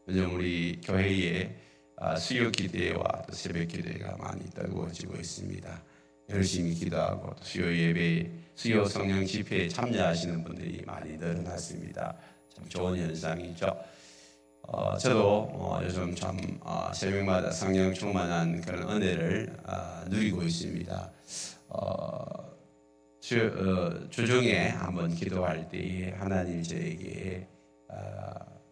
요즘 우리 교회에 수요 기도회와 또 새벽 기도회가 많이 이루어지고 있습니다. 열심히 기도하고 또 수요 예배, 수요 성령 집회에 참여하시는 분들이 많이 늘어났습니다. 참 좋은 현상이죠. 저도 요즘 참 새벽마다 성령 충만한 그런 은혜를 누리고 있습니다. 주중에 한번 기도할 때에 하나님 저에게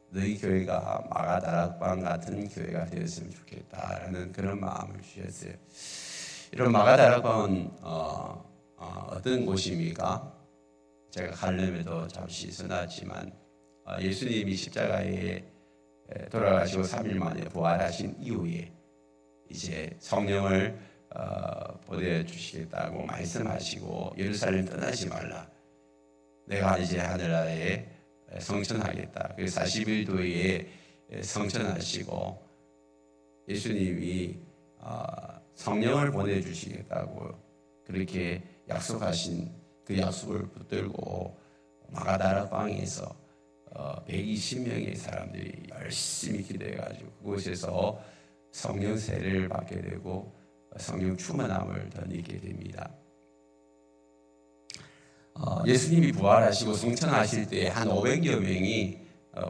너희 교회가 마가다락방 같은 교회가 되었으면 좋겠다라는 그런 마음을 주셨어요. 이런 마가다락방은 어떤 곳입니까? 제가 가려면도 잠시 써놨지만 예수님이 십자가에 돌아가시고 3일 만에 부활하신 이후에 이제 성령을 보내주시겠다고 말씀하시고 예루살렘 떠나지 말라. 내가 이제 하늘나라에 성천하겠다. 그래서 41도에 성천하시고 예수님이 성령을 보내주시겠다고 그렇게 약속하신 그 약속을 붙들고 마가다락방에서 120명의 사람들이 열심히 기도해가지고 그곳에서 성령 세례를 받게 되고 성령 충만함을 더 느끼게 됩니다. 예수님이 부활하시고 성천하실 때 한 500여 명이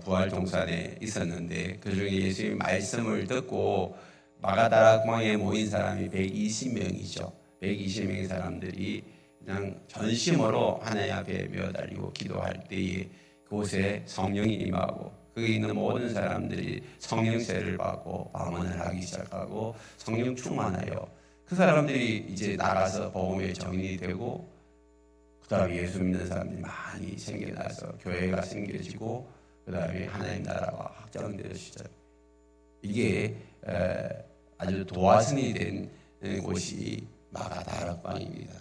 부활 동산에 있었는데 그 중에 예수님 말씀을 듣고 마가다락방에 모인 사람이 120명이죠. 120명의 사람들이 그냥 전심으로 하나님 앞에 매어달리고 기도할 때에 그곳에 성령이 임하고 거기 있는 모든 사람들이 성령 세례를 받고 방언을 하기 시작하고 성령 충만하여 그 사람들이 이제 나가서 복음에 정인이 되고 그 다음에 예수 믿는 사람들이 많이 생겨나서 교회가 생겨지고 그 다음에 하나님 나라가 확장되시죠. 이게 아주 도화선이 된 곳이 마가다락방입니다.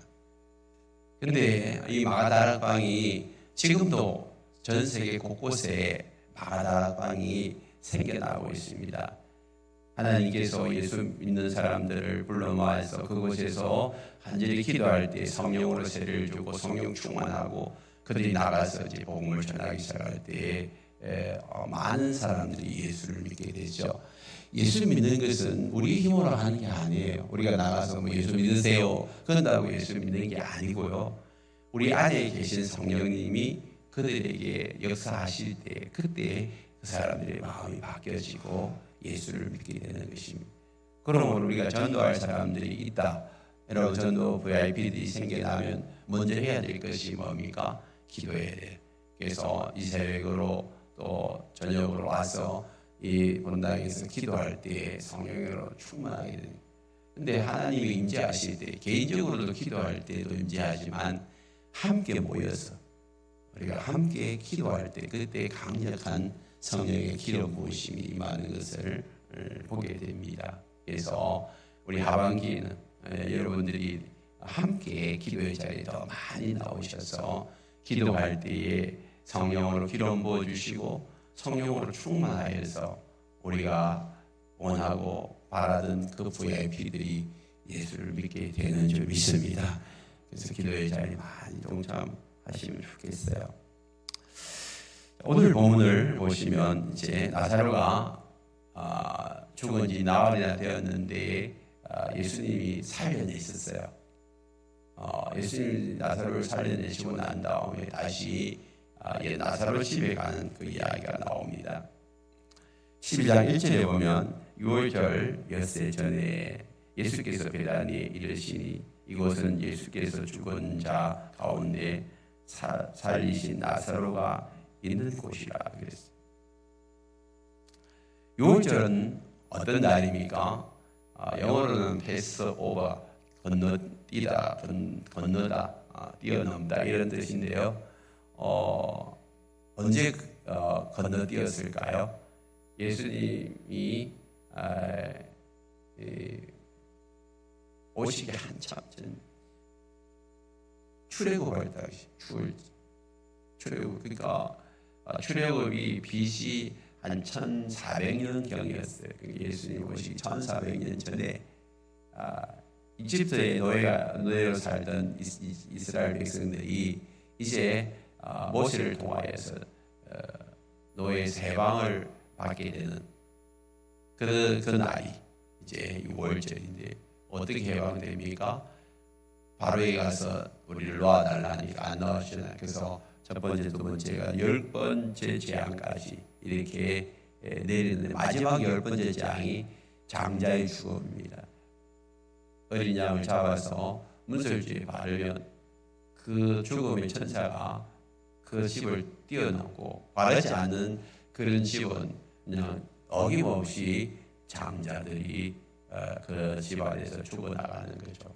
그런데 이 마가다락방이 지금도 전 세계 곳곳에 마가다락방이 생겨나고 있습니다. 하나님께서 예수 믿는 사람들을 불러 모아서 그곳에서 간절히 기도할 때 성령으로 세례를 주고 성령 충만하고 그들이 나가서 이제 복음을 전하기 시작할 때 많은 사람들이 예수를 믿게 되죠. 예수 믿는 것은 우리 힘으로 하는 게 아니에요. 우리가 나가서 뭐 예수 믿으세요 그런다고 예수 믿는 게 아니고요. 우리 안에 계신 성령님이 그들에게 역사하실 때 그때 그 사람들의 마음이 바뀌어지고 예수를 믿게 되는 것입니다. 그러면 우리가 전도할 사람들이 있다. 여러분 전도 VIP들이 생겨나면 먼저 해야 될 것이 뭡니까? 기도해야 돼요. 그래서 이 새벽으로 또 저녁으로 와서 이 본당에서 기도할 때 성령으로 충만하게 됩니다. 그런데 하나님이 임재하실 때 개인적으로도 기도할 때도 임재하지만 함께 모여서 우리가 함께 기도할 때 그때 강력한 성령의 기름 부으심이 임하는 것을 보게 됩니다. 그래서 우리 하반기에는 여러분들이 함께 기도의 자리에 더 많이 나오셔서 기도할 때에 성령으로 기름 부어주시고 성령으로 충만하여서 우리가 원하고 바라던 그 VIP들이 예수를 믿게 되는 줄 믿습니다. 그래서 기도의 자리에 많이 동참하시면 좋겠어요. 오늘 본문을 보시면 이제 나사로가 죽은 지 나흘이나 되었는데 예수님이 살려내셨어요. 예수님이 나사로를 살려내시고 난 다음에 다시 나사로 집에 가는 그 이야기가 나옵니다. 11장 1절에 보면 6월절 엿새 전에 예수께서 베다니에 이르시니 이곳은 예수께서 죽은 자 가운데 살리신 나사로가 있는 곳이라 그랬어요. 6월절은 어떤 날입니까? 영어로는 패스오버, 건너뛰다, 건너다, 뛰어넘다 이런 뜻인데요. 언제 건너뛰었을까요? 예수님이 오시기 한참 전 출애굽할 당시 출애굽 그러니까 출애굽이 BC 한 1400년 경이었어요. 예수님 오시기 1400년 전에 이집트의 노예로 살던 이스라엘 백성들이 이제 모세를 통하여서 노예 세방을 받게 되는 그 날이 이제 6월절인데 어떻게 해방됩니까? 바로에 가서 우리를 놓아달라니까 안 놓아주잖아요. 그래서 첫 번째, 두 번째가 10번째 재앙까지 이렇게 내리는데 마지막 10번째 재앙이 장자의 죽음입니다. 어린 양을 잡아서 문설주에 바르면 그 죽음의 천사가 그 집을 뛰어넘고 바르지 않은 그런 집은 그냥 어김없이 장자들이 그 집안에서 죽어나가는 거죠.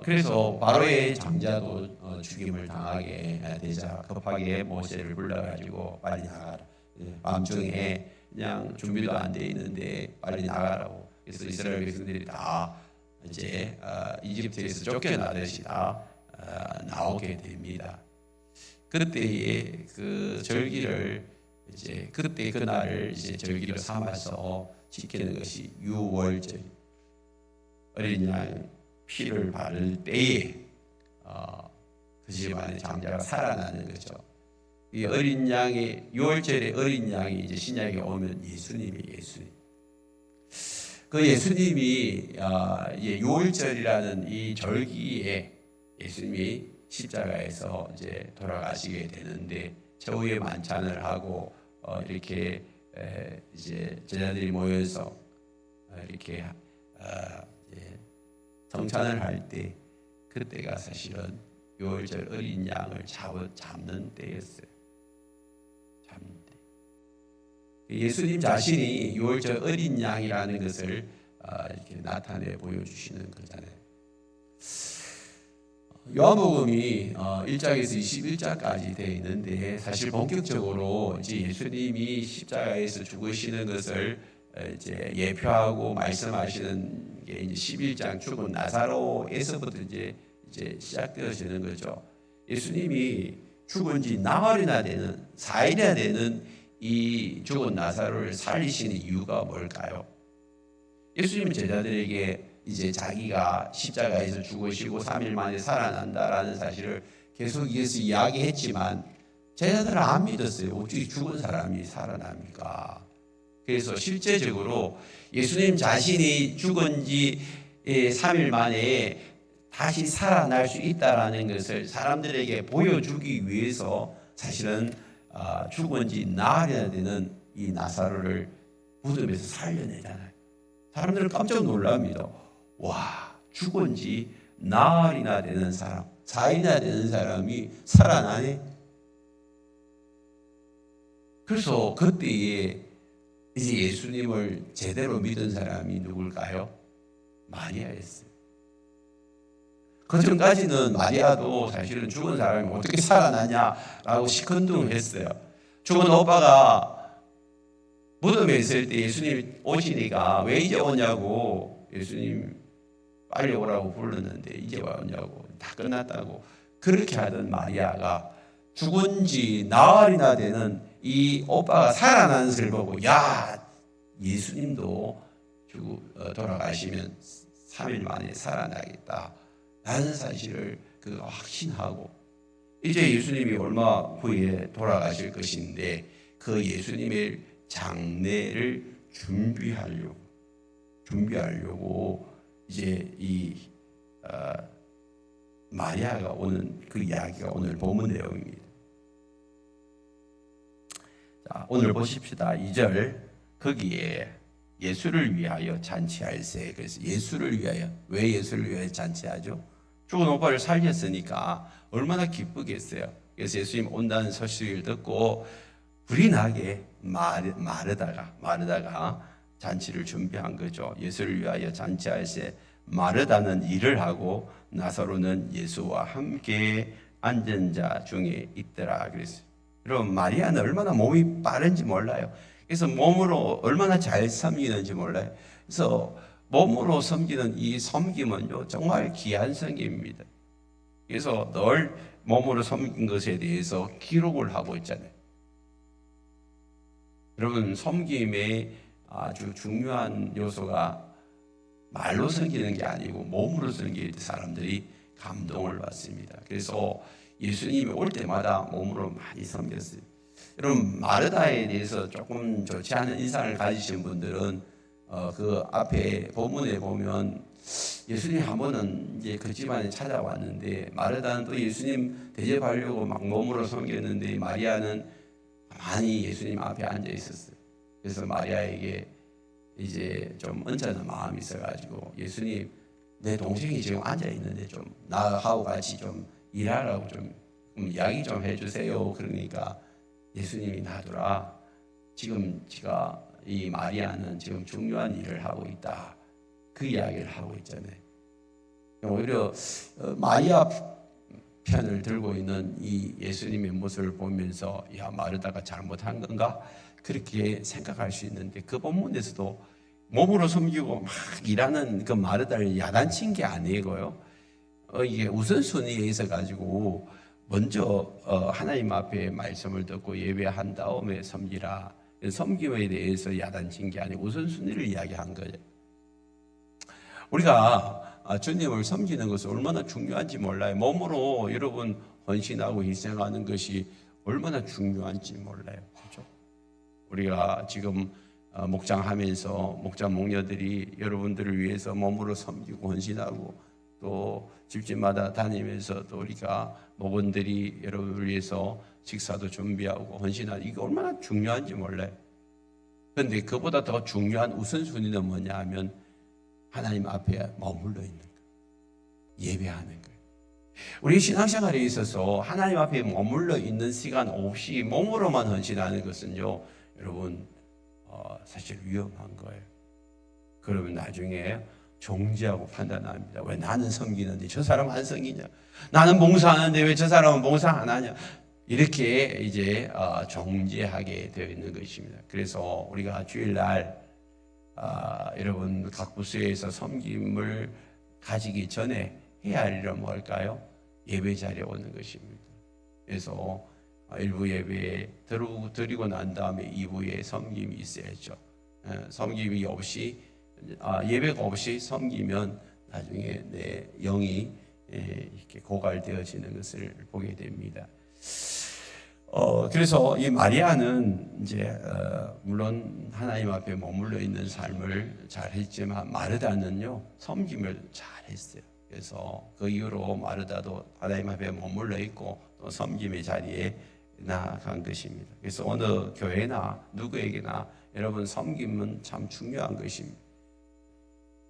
그래서 바로의 장자도 죽임을 당하게 되자 급하게 모세를 불러가지고 빨리 나가라. 밤중에 그냥 준비도 안 돼 있는데 빨리 나가라고. 그래서 이스라엘 백성들이 다 이제 이집트에서 쫓겨나듯이 다 나오게 됩니다. 그때의 그 절기를 이제 그때 그날을 이제 절기를 삼아서 지키는 것이 유월절. 어린 양 피를 바를 때에 그 집안의 장자가 살아나는 거죠. 이 어린 양의 유월절에 어린 양이 이제 신약에 오면 예수님이 그 예수님이 유월절이라는 이 절기에 예수님이 십자가에서 이제 돌아가시게 되는데 최후의 만찬을 하고 이렇게 이제 제자들이 모여서 이렇게 성찬을 할 때 그때가 사실은 유월절 어린 양을 잡는 때였어요. 잡는 때. 예수님 자신이 유월절 어린 양이라는 것을 이렇게 나타내 보여주시는 거잖아요. 요한복음이 1장에서 21장까지 되어 있는데 사실 본격적으로 이제 예수님이 십자가에서 죽으시는 것을 이제 예표하고 말씀하시는 게 이제 11장 죽은 나사로에서부터 이제 시작되어지는 거죠. 예수님이 죽은 지 나흘이나 되는 4일이나 되는 이 죽은 나사로를 살리시는 이유가 뭘까요? 예수님은 제자들에게 이제 자기가 십자가에서 죽으시고 3일 만에 살아난다라는 사실을 계속 이야기했지만 제자들은 안 믿었어요. 어떻게 죽은 사람이 살아납니까? 그래서 실제적으로 예수님 자신이 죽은 지 3일 만에 다시 살아날 수 있다라는 것을 사람들에게 보여주기 위해서 사실은 죽은 지 나흘이나 되는 이 나사로를 무덤에서 살려내잖아요. 사람들은 깜짝 놀랍니다. 와, 죽은 지 나흘이나 되는 사람, 4일이나 되는 사람이 살아나네. 그래서 그때에 이제 예수님을 제대로 믿은 사람이 누굴까요? 마리아였어요. 그 전까지는 마리아도 사실은 죽은 사람이 어떻게 살아나냐라고 시큰둥했어요. 죽은 오빠가 무덤에 있을 때 예수님 오시니까 왜 이제 오냐고, 예수님 빨리 오라고 불렀는데 이제 오냐고, 다 끝났다고 그렇게 하던 마리아가 죽은 지 나흘이나 되는 이 오빠가 살아나는 것을 보고, 야, 예수님도 돌아가시면 3일 만에 살아나겠다 라는 사실을 확신하고, 이제 예수님이 얼마 후에 돌아가실 것인데 그 예수님의 장례를 준비하려고 이제 이 마리아가 오는 그 이야기가 오늘 본문 내용입니다. 자, 오늘 보십시다. 2절 거기에 예수를 위하여 잔치할세. 그래서 예수를 위하여, 왜 예수를 위하여 잔치하죠? 죽은 오빠를 살렸으니까 얼마나 기쁘겠어요. 그래서 예수님 온다는 소식을 듣고 불이 나게 마르다가 잔치를 준비한 거죠. 예수를 위하여 잔치할세. 마르다는 일을 하고 나사로는 예수와 함께 앉은 자 중에 있더라 그랬어요. 여러분, 마리아는 얼마나 몸이 빠른지 몰라요. 그래서 몸으로 얼마나 잘 섬기는지 몰라요. 그래서 몸으로 섬기는 이 섬김은요, 정말 귀한 섬김입니다. 그래서 늘 몸으로 섬긴 것에 대해서 기록을 하고 있잖아요. 여러분, 섬김의 아주 중요한 요소가 말로 섬기는 게 아니고 몸으로 섬길 때 사람들이 감동을 받습니다. 그래서 예수님이 올 때마다 몸으로 많이 섬겼어요. 여러분 마르다에 대해서 조금 좋지 않은 인상을 가지신 분들은 그 앞에 본문에 보면 예수님 한 번은 이제 그 집안에 찾아왔는데 마르다는 또 예수님 대접하려고 막 몸으로 섬겼는데 마리아는 가만히 예수님 앞에 앉아 있었어요. 그래서 마리아에게 이제 좀 언짢은 마음이 있어가지고 예수님 내 동생이 지금 앉아 있는데 좀 나하고 같이 좀 일하라고 좀 이야기 좀 해주세요. 그러니까 예수님이 놔두라. 지금 지가 이 마리아는 지금 중요한 일을 하고 있다. 그 이야기를 하고 있잖아요. 오히려 마리아 편을 들고 있는 이 예수님의 모습을 보면서 야 마르다가 잘못한 건가? 그렇게 생각할 수 있는데 그 본문에서도 몸으로 섬기고 막 일하는 그 마르다를 야단친 게 아니고요. 이게 우선순위에 있어 가지고 먼저 하나님 앞에 말씀을 듣고 예배한 다음에 섬기라. 섬김에 대해서 야단친 게 아니고 우선순위를 이야기한 거예요. 우리가 주님을 섬기는 것은 얼마나 중요한지 몰라요. 몸으로 여러분 헌신하고 희생하는 것이 얼마나 중요한지 몰라요. 그렇죠? 우리가 지금 목장하면서 목자 목녀들이 여러분들을 위해서 몸으로 섬기고 헌신하고 또 집집마다 다니면서 또 우리가 목원들이 여러분을 위해서 식사도 준비하고 헌신하고 이게 얼마나 중요한지 몰라요. 그런데 그보다 더 중요한 우선순위는 뭐냐 하면 하나님 앞에 머물러 있는 거예요. 예배하는 거예요. 우리 신앙생활에 있어서 하나님 앞에 머물러 있는 시간 없이 몸으로만 헌신하는 것은요, 여러분 사실 위험한 거예요. 그러면 나중에 정죄하고 판단합니다. 왜 나는 섬기는데 저 사람 안 섬기냐? 나는 봉사하는데 왜 저 사람은 봉사 안 하냐? 이렇게 이제 정죄하게 되어 있는 것입니다. 그래서 우리가 주일날 여러분 각 부서에서 섬김을 가지기 전에 해야 할 일은 뭘까요? 예배 자리에 오는 것입니다. 그래서 일부 예배에 드리고 난 다음에 2부에 섬김이 있어야죠. 섬김이 없이 예배가 없이 섬기면 나중에 내 영이 이렇게 고갈되어지는 것을 보게 됩니다. 그래서 이 마리아는 이제 물론 하나님 앞에 머물러 있는 삶을 잘했지만 마르다는요 섬김을 잘했어요. 그래서 그 이후로 마르다도 하나님 앞에 머물러 있고 또 섬김의 자리에 나아간 것입니다. 그래서 어느 교회나 누구에게나 여러분 섬김은 참 중요한 것입니다.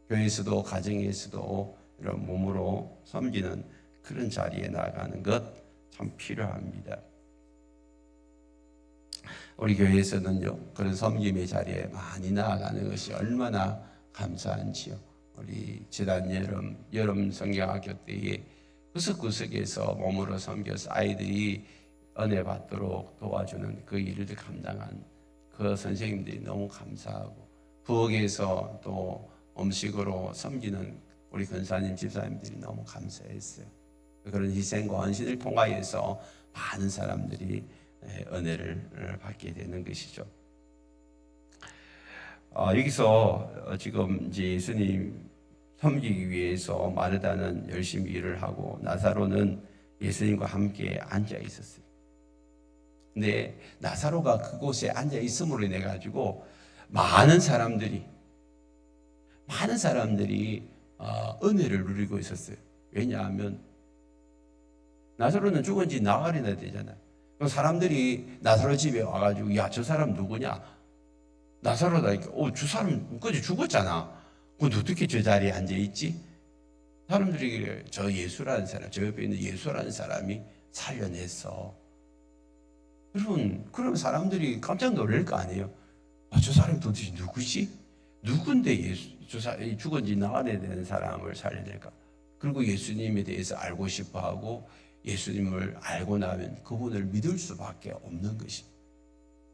교회에서도 가정에서도 이런 몸으로 섬기는 그런 자리에 나아가는 것 참 필요합니다. 우리 교회에서는요 그런 섬김의 자리에 많이 나아가는 것이 얼마나 감사한지요. 우리 지난 여름 성경학교 때에 구석구석에서 몸으로 섬겨서 아이들이 은혜 받도록 도와주는 그 일을 감당한 그 선생님들이 너무 감사하고 부엌에서 또 음식으로 섬기는 우리 권사님 집사님들이 너무 감사했어요. 그런 희생과 헌신을 통하여서 많은 사람들이 은혜를 받게 되는 것이죠. 여기서 지금 이제 예수님 섬기기 위해서 마르다는 열심히 일을 하고 나사로는 예수님과 함께 앉아 있었어요. 근데 나사로가 그곳에 앉아 있음으로 인해 가지고 많은 사람들이 은혜를 누리고 있었어요. 왜냐하면 나사로는 죽은 지 나흘이나 되잖아요. 그럼 사람들이 나사로 집에 와가지고 야, 저 사람 누구냐? 나사로다. 저 사람 그제 죽었잖아. 근데 어떻게 저 자리에 앉아 있지? 사람들이 저 예수라는 사람, 저 옆에 있는 예수라는 사람이 살려냈어. 여러분, 그럼 사람들이 깜짝 놀랄 거 아니에요? 저 사람이 도대체 누구지? 누군데 죽은 지 나흘에 되는 사람을 살려낼까? 그리고 예수님에 대해서 알고 싶어 하고 예수님을 알고 나면 그분을 믿을 수밖에 없는 것입니다.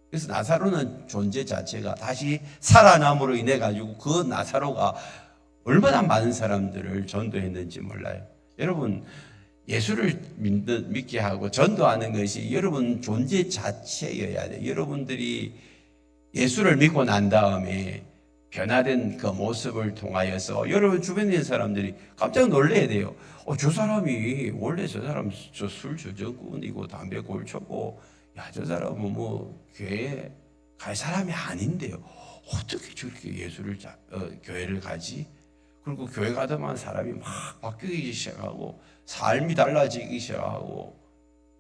그래서 나사로는 존재 자체가 다시 살아남으로 인해 가지고 그 나사로가 얼마나 많은 사람들을 전도했는지 몰라요. 여러분, 예수를 믿게 하고 전도하는 것이 여러분 존재 자체여야 돼요. 여러분들이 예수를 믿고 난 다음에 변화된 그 모습을 통하여서 여러분 주변에 있는 사람들이 깜짝 놀라야 돼요. 저 사람이 원래 저 사람 저 술 저저꾼이고 담배 골초고 야, 저 사람은 뭐 교회에 갈 사람이 아닌데요. 어떻게 저렇게 교회를 가지? 그리고 교회 가다만 사람이 막 바뀌기 시작하고 삶이 달라지기 시작하고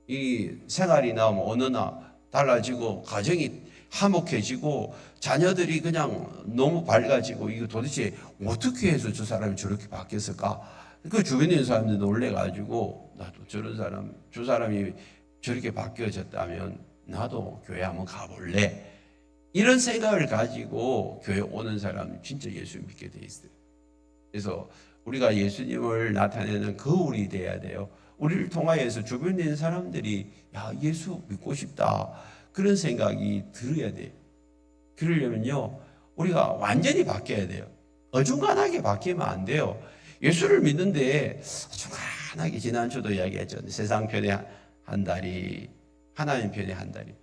이 생활이나 뭐 언어나 달라지고 가정이 화목해지고 자녀들이 그냥 너무 밝아지고 이거 도대체 어떻게 해서 저 사람이 저렇게 바뀌었을까? 그 주변에 있는 사람들 놀래가지고 나도 저 사람이 저렇게 바뀌어졌다면 나도 교회 한번 가볼래. 이런 생각을 가지고 교회 오는 사람이 진짜 예수 믿게 돼 있어요. 그래서 우리가 예수님을 나타내는 거울이 돼야 돼요. 우리를 통하여서 주변에 있는 사람들이 야, 예수 믿고 싶다. 그런 생각이 들어야 돼요. 그러려면요, 우리가 완전히 바뀌어야 돼요. 어중간하게 바뀌면 안 돼요. 예수를 믿는데 어중간하게 지난주도 이야기했죠. 세상 편에 한 다리, 하나님 편에 한 다리,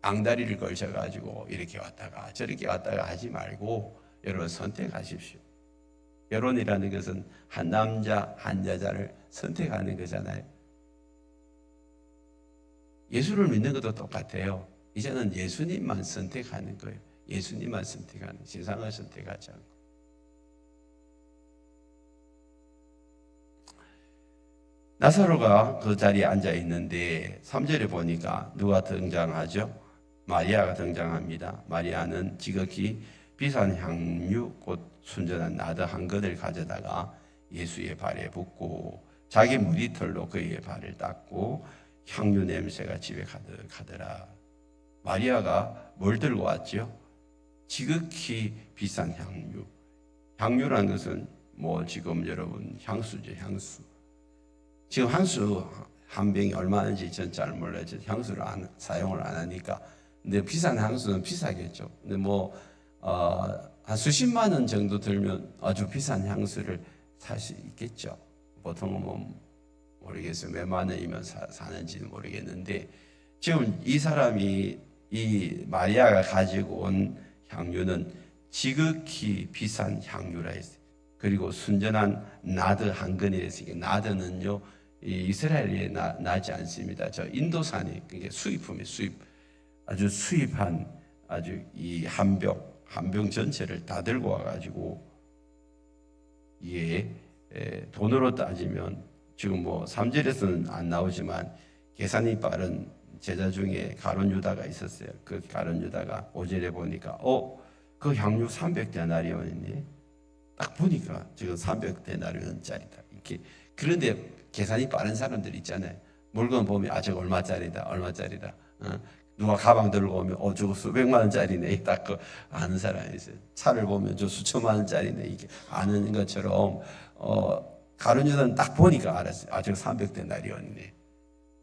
앙다리를 걸쳐가지고 이렇게 왔다가 저렇게 왔다가 하지 말고 여러분 선택하십시오. 결혼이라는 것은 한 남자 한 여자를 선택하는 거잖아요. 예수를 믿는 것도 똑같아요. 이제는 예수님만 선택하는 거예요. 예수님만 선택하는, 세상을 선택하지 않고. 나사로가 그 자리에 앉아 있는데 3절에 보니까 누가 등장하죠? 마리아가 등장합니다. 마리아는 지극히 비싼 향유 곧 순전한 나드 한 근을 가져다가 예수의 발에 붓고 자기 머리털로 그의 발을 닦고 향유 냄새가 집에 가득하더라. 마리아가 뭘 들고 왔죠? 지극히 비싼 향유. 향유라는 것은 뭐 지금 여러분 향수죠, 향수. 지금 향수 한 병이 얼마인지 전 잘 몰라요. 향수를 사용을 안 하니까. 근데 비싼 향수는 비싸겠죠. 근데 뭐 한 수십만 원 정도 들면 아주 비싼 향수를 살 수 있겠죠. 보통은 뭐 모르겠어요. 몇만 원이면 사는지는 모르겠는데 지금 이 사람이 이 마리아가 가지고 온 향유는 지극히 비싼 향유라 했어요. 그리고 순전한 나드 한 근이라 했으니까 나드는요 이스라엘에 나지 않습니다. 저 인도산이 그게 수입품이 아주 수입한 아주 이 한 병 전체를 다 들고 와가지고 이게 돈으로 따지면 지금 뭐 3절에서는 안 나오지만 계산이 빠른 제자 중에 가룟 유다가 있었어요. 그 가룟 유다가 5절에 보니까 그 향유 300데나리온이네. 딱 보니까 지금 300데나리온짜리다. 이렇게 그런데 계산이 빠른 사람들 있잖아요. 물건 보면 저거 얼마짜리다. 누가 가방 들고 오면 저거 수백만 원짜리네. 딱 그 아는 사람이 있어요. 차를 보면 저 수천만 원짜리네. 이게 아는 것처럼 가룟 유다는 딱 보니까 알았어요. 저거 300데나리온이네.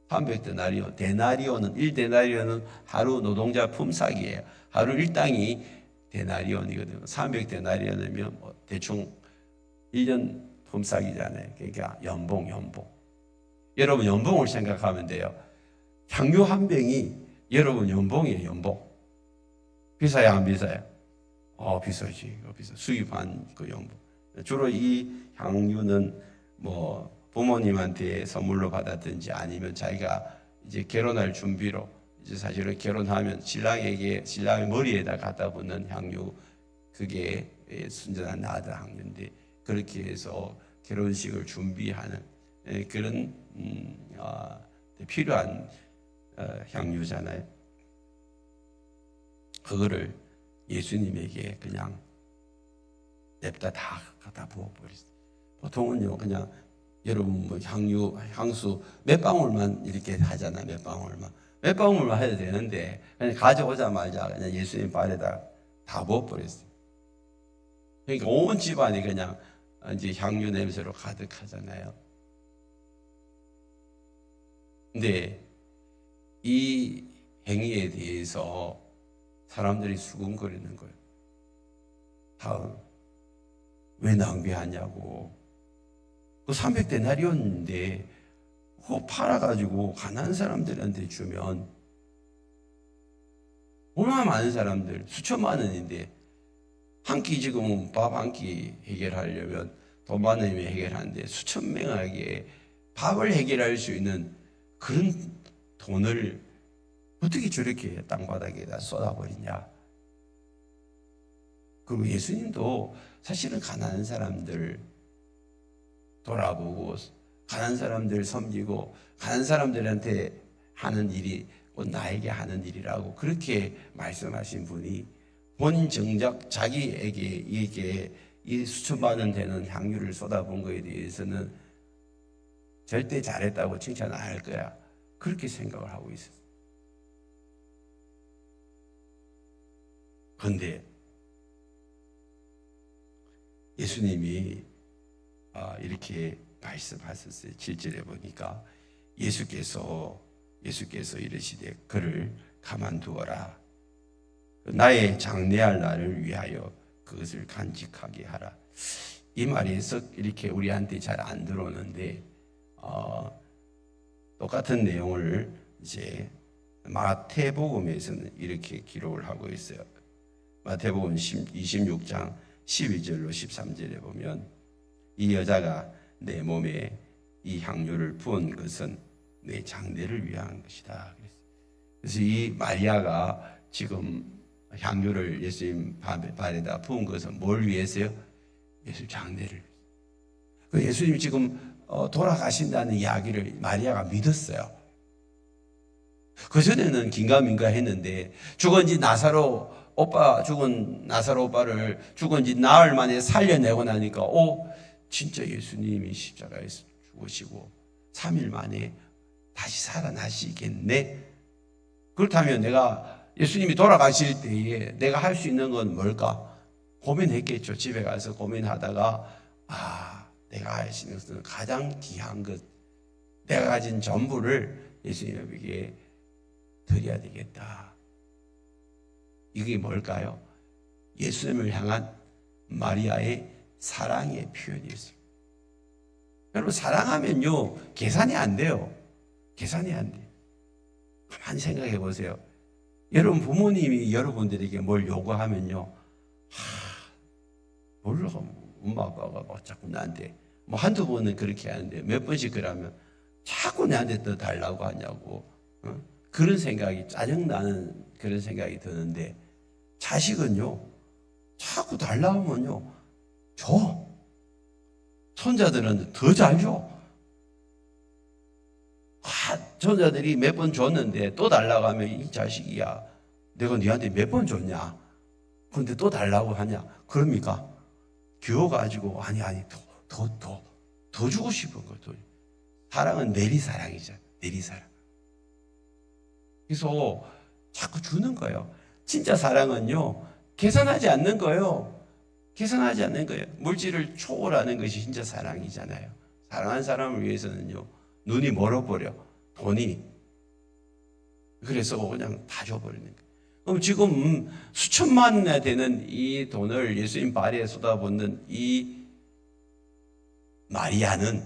300데나리온. 데나리온은 1데나리온은 하루 노동자 품삯이에요. 하루 일당이 데나리온이거든요. 300데나리온이면 대충 1년 품삯이잖아요. 그러니까 연봉. 여러분 연봉을 생각하면 돼요. 향유 한 병이 여러분 연봉이에요. 연봉. 비싸요, 안 비싸요? 비싸지. 비싸. 수입한 그 연봉. 주로 이 향유는 뭐 부모님한테 선물로 받았든지 아니면 자기가 이제 결혼할 준비로 이제 사실은 결혼하면 신랑의 머리에다 갖다 붓는 향유, 그게 순전한 나드 향유인데 그렇게 해서 결혼식을 준비하는 그런 필요한 향유잖아요. 그거를 예수님에게 그냥 냅다 다 갖다 부어버렸어요. 보통은요 그냥 여러분 뭐 향수 몇 방울만 이렇게 하잖아요. 몇 방울만 해도 되는데 그냥 가져오자마자 그냥 예수님 발에다 다 부어버렸어요. 그러니까 온 집안이 그냥 이제 향유 냄새로 가득하잖아요. 근데 이 행위에 대해서 사람들이 수군거리는 거예요. 다음 왜 낭비하냐고. 그 300데나리온인데 그거 팔아가지고 가난한 사람들한테 주면 얼마나 많은 사람들 수천만 원인데 한 끼 지금 밥 한 끼 해결하려면 돈 많으면 해결하는데 수천 명에게 밥을 해결할 수 있는 그런 돈을 어떻게 저렇게 땅바닥에다 쏟아버리냐. 그리고 예수님도 사실은 가난한 사람들 돌아보고 가난한 사람들 섬기고 가난한 사람들한테 하는 일이 곧 나에게 하는 일이라고 그렇게 말씀하신 분이 본 정작 자기에게 이게 이 수천만 원 되는 향유를 쏟아본 것에 대해서는 절대 잘했다고 칭찬 안 할 거야. 그렇게 생각을 하고 있어요. 그런데 예수님이 이렇게 말씀하셨어요. 7절에 보니까 예수께서 이르시되 그를 가만두어라. 나의 장래할 날을 위하여 그것을 간직하게 하라. 이 말이 썩 이렇게 우리한테 잘 안 들어오는데 똑같은 내용을 이제 마태복음에서는 이렇게 기록을 하고 있어요. 마태복음 26장 12절로 13절에 보면 이 여자가 내 몸에 이 향유를 부은 것은 내 장례를 위한 것이다. 그래서 이 마리아가 지금 향유를 예수님 발에다 부은 것은 뭘 위해서요? 예수 장례를. 예수님이 지금 돌아가신다는 이야기를 마리아가 믿었어요. 그전에는 긴가민가 했는데 죽은 나사로 오빠를 죽은 지 나흘 만에 살려내고 나니까 진짜 예수님이 십자가에서 죽으시고 3일 만에 다시 살아나시겠네. 그렇다면 내가 예수님이 돌아가실 때에 내가 할 수 있는 건 뭘까? 고민했겠죠. 집에 가서 고민하다가 내가 할 수 있는 것은 가장 귀한 것, 내가 가진 전부를 예수님에게 드려야 되겠다. 이게 뭘까요? 예수님을 향한 마리아의 사랑의 표현이었어요. 여러분, 사랑하면요 계산이 안 돼요. 계산이 안 돼요. 가만히 생각해 보세요. 여러분 부모님이 여러분들에게 뭘 요구하면요, 몰라, 엄마 아빠가 자꾸 나한테 한두 번은 그렇게 하는데 몇 번씩 그러면 자꾸 나한테 더 달라고 하냐고, 그런 생각이 짜증나는 그런 생각이 드는데, 자식은요 자꾸 달라고 하면요 줘. 손자들은 더 잘 줘. 손자들이 몇 번 줬는데 또 달라고 하면 이 자식이야, 내가 너한테 몇 번 줬냐, 그런데 또 달라고 하냐, 그럽니까? 귀여워가지고 아니 더 주고 싶은 거죠. 사랑은 내리사랑이죠. 내리사랑. 그래서 자꾸 주는 거예요. 진짜 사랑은요 계산하지 않는 거예요. 계산하지 않는 거예요. 물질을 초월하는 것이 진짜 사랑이잖아요. 사랑하는 사람을 위해서는요 눈이 멀어버려, 돈이. 그래서 그냥 다 줘버리는 거예요. 그럼 지금 수천만 원이나 되는 이 돈을 예수님 발에 쏟아붓는 이 마리아는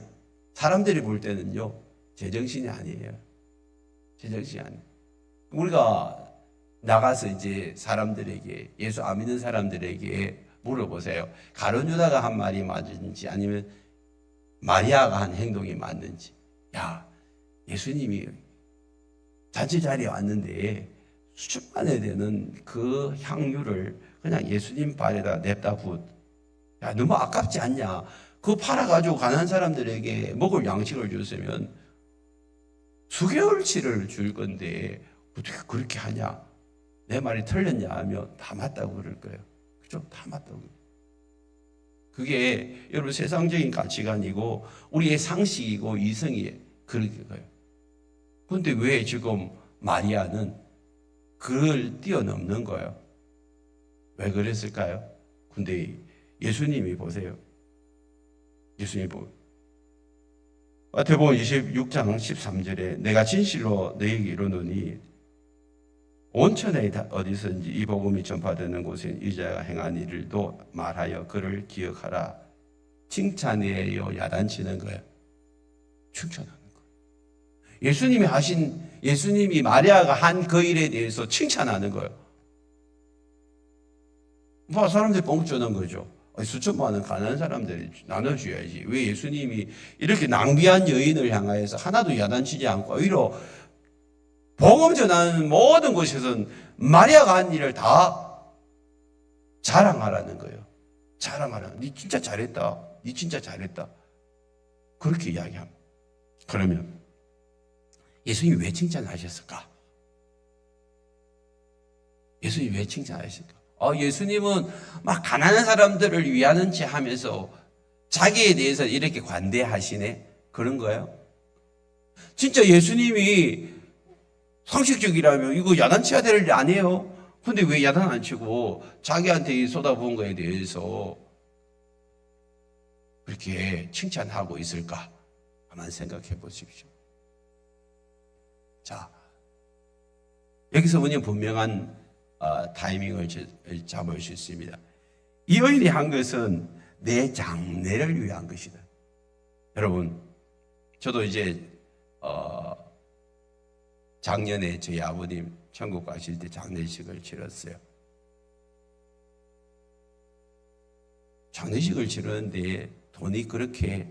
사람들이 볼 때는요 제정신이 아니에요. 제정신이 아니에요. 우리가 나가서 이제 사람들에게, 예수 안 믿는 사람들에게 물어보세요. 가룟 유다가 한 말이 맞는지 아니면 마리아가 한 행동이 맞는지. 야, 예수님이 잔치 자리에 왔는데 수천만 원 되는 그 향유를 그냥 예수님 발에다 냅다 붓. 야, 너무 아깝지 않냐? 그거 팔아가지고 가난한 사람들에게 먹을 양식을 줬으면 수개월치를 줄 건데 어떻게 그렇게 하냐? 내 말이 틀렸냐 하면 다 맞다고 그럴 거예요. 그죠? 다 맞다고. 그게 여러분 세상적인 가치관이고 우리의 상식이고 이성이 그런 거예요. 그런데 왜 지금 마리아는 그걸 뛰어넘는 거예요? 왜 그랬을까요? 근데 예수님이 보세요. 예수님이 마태복음 26장 13절에 내가 진실로 너희에게 이르노니 온천에 어디서든지 이 복음이 전파되는 곳에 이자가 행한 일도 말하여 그를 기억하라. 칭찬이에요, 야단치는 거예요? 칭찬하는 거예요. 예수님이 마리아가 한 그 일에 대해서 칭찬하는 거예요. 사람들이 뻥 주는 거죠. 수천만 원 가난한 사람들이 나눠줘야지. 왜 예수님이 이렇게 낭비한 여인을 향하여서 하나도 야단치지 않고 오히려 복음 전하는 모든 곳에서는 마리아가 한 일을 다 자랑하라는 거예요. 자랑하라. 니 진짜 잘했다. 니 진짜 잘했다. 그렇게 이야기합니다. 그러면 예수님이 왜 칭찬하셨을까? 예수님이 왜 칭찬하셨을까? 예수님은 막 가난한 사람들을 위하는 체 하면서 자기에 대해서 이렇게 관대하시네? 그런 거예요? 진짜 예수님이 상식적이라면 이거 야단쳐야 될 일 아니에요? 근데 왜 야단 안 치고 자기한테 쏟아부은 거에 대해서 그렇게 칭찬하고 있을까? 한번 생각해 보십시오. 자, 여기서 우리는 분명한 타이밍을 잡을 수 있습니다. 이 여인이 한 것은 내 장래를 위한 것이다. 여러분, 저도 이제 작년에 저희 아버님 천국 가실 때 장례식을 치렀어요. 장례식을 치르는데 돈이 그렇게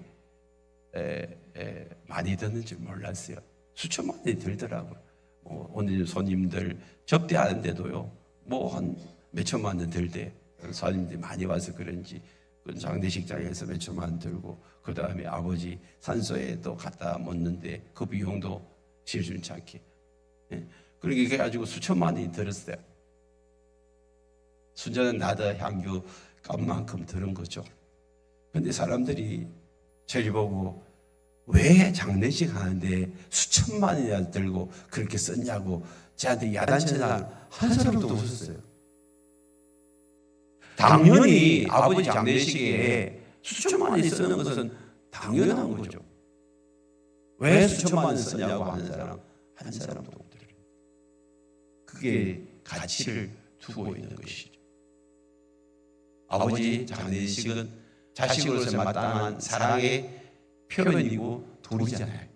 많이 드는 줄 몰랐어요. 수천만 원이 들더라고요. 오늘 손님들 접대하는데도요, 한 몇천만 원 들대. 손님들이 많이 와서 그런지 장례식장에서 몇천만 원 들고, 그 다음에 아버지 산소에도 갖다 묻는데 그 비용도 실순치 않게. 그렇게 해가지고 수천만 원이 들었어요. 순전한 나더 향유 값만큼 들은 거죠. 근데 사람들이 저를 보고 왜 장례식 하는데 수천만 원이나 들고 그렇게 썼냐고 저한테 야단치는 한 사람도 없었어요. 당연히 아버지 장례식에 수천만 원이 쓰는 것은 당연한 거죠. 왜 수천만 원 쓰냐고 하는 사람 한 사람도 없더라고요. 그게 가치를 두고 있는 것이죠. 아버지 장례식은 자식으로서 마땅한 사랑의 표현이고 도리잖아요.